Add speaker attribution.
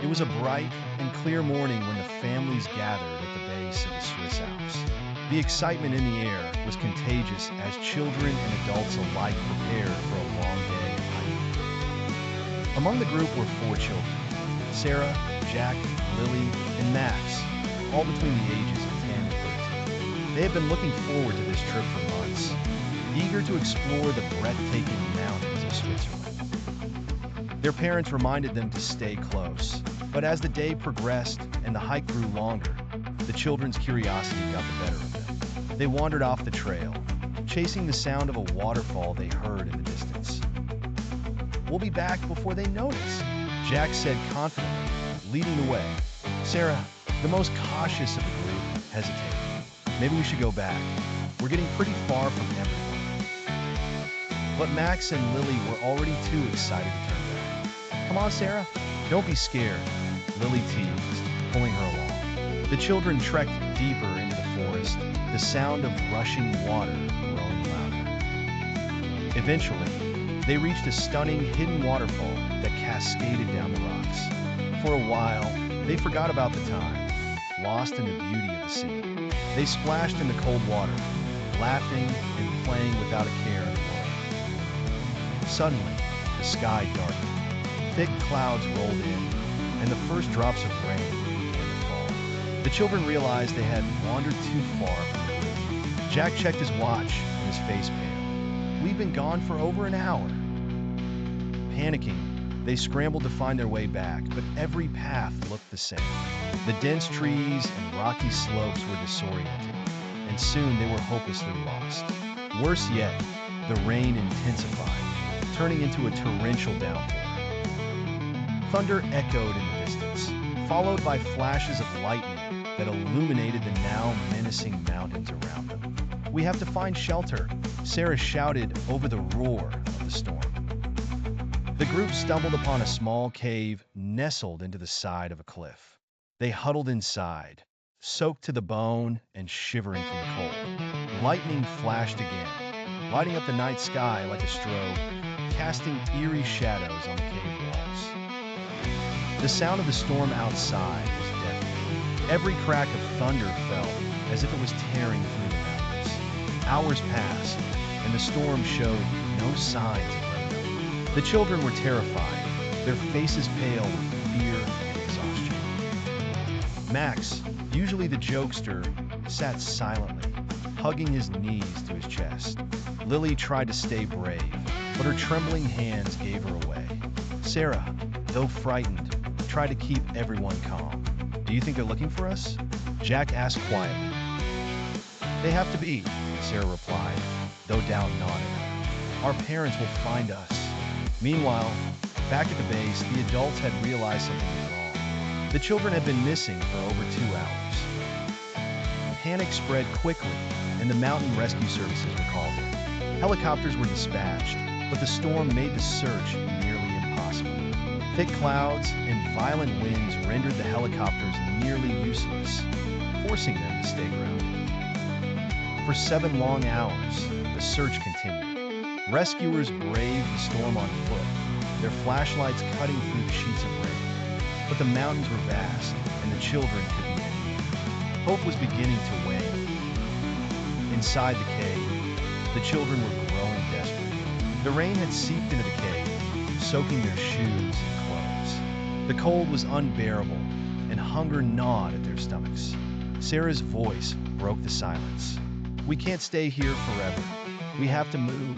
Speaker 1: It was a bright and clear morning when the families gathered at the base of the Swiss Alps. The excitement in the air was contagious as children and adults alike prepared for a long day of hiking. Among the group were four children: Sarah, Jack, Lily, and Max, all between the ages of 10 and 13. They had been looking forward to this trip for months, eager to explore the breathtaking mountains of Switzerland. Their parents reminded them to stay close, but as the day progressed and the hike grew longer, the children's curiosity got the better of them. They wandered off the trail, chasing the sound of a waterfall they heard in the distance. "We'll be back before they notice," Jack said confidently, leading the way. Sarah, the most cautious of the group, hesitated. "Maybe we should go back. We're getting pretty far from everyone." But Max and Lily were already too excited to turn back. "Come on, Sarah. Don't be scared," Lily teased, pulling her along. The children trekked deeper into the forest, the sound of rushing water growing louder. Eventually, they reached a stunning hidden waterfall that cascaded down the rocks. For a while, they forgot about the time, lost in the beauty of the scene. They splashed in the cold water, laughing and playing without a care in the world. Suddenly, the sky darkened. Thick clouds rolled in, and the first drops of rain began to fall. The children realized they had wandered too far from the group. Jack checked his watch, and his face paled. "We've been gone for over an hour." Panicking, they scrambled to find their way back, but every path looked the same. The dense trees and rocky slopes were disorienting, and soon they were hopelessly lost. Worse yet, the rain intensified, turning into a torrential downpour. Thunder echoed in the distance, followed by flashes of lightning that illuminated the now menacing mountains around them. "We have to find shelter," Sarah shouted over the roar of the storm. The group stumbled upon a small cave nestled into the side of a cliff. They huddled inside, soaked to the bone and shivering from the cold. Lightning flashed again, lighting up the night sky like a strobe, casting eerie shadows on the cave walls. The sound of the storm outside was deafening. Every crack of thunder fell as if it was tearing through the mountains. Hours passed, and the storm showed no signs of letting up. The children were terrified, their faces pale with fear and exhaustion. Max, usually the jokester, sat silently, hugging his knees to his chest. Lily tried to stay brave, but her trembling hands gave her away. Sarah, though frightened, tried to keep everyone calm. "Do you think they're looking for us?" Jack asked quietly. "They have to be," Sarah replied, though doubt nodded. "Our parents will find us." Meanwhile, back at the base, the adults had realized something was wrong. The children had been missing for over 2 hours. Panic spread quickly, and the mountain rescue services were called in. Helicopters were dispatched, but the storm made the search nearly impossible. Thick clouds and violent winds rendered the helicopters nearly useless, forcing them to stay grounded. For 7 long hours, the search continued. Rescuers braved the storm on foot, their flashlights cutting through the sheets of rain. But the mountains were vast, and the children could be anywhere. Hope was beginning to wane. Inside the cave, the children were growing desperate. The rain had seeped into the cave, soaking their shoes and clothes. The cold was unbearable, and hunger gnawed at their stomachs. Sarah's voice broke the silence. "We can't stay here forever. We have to move."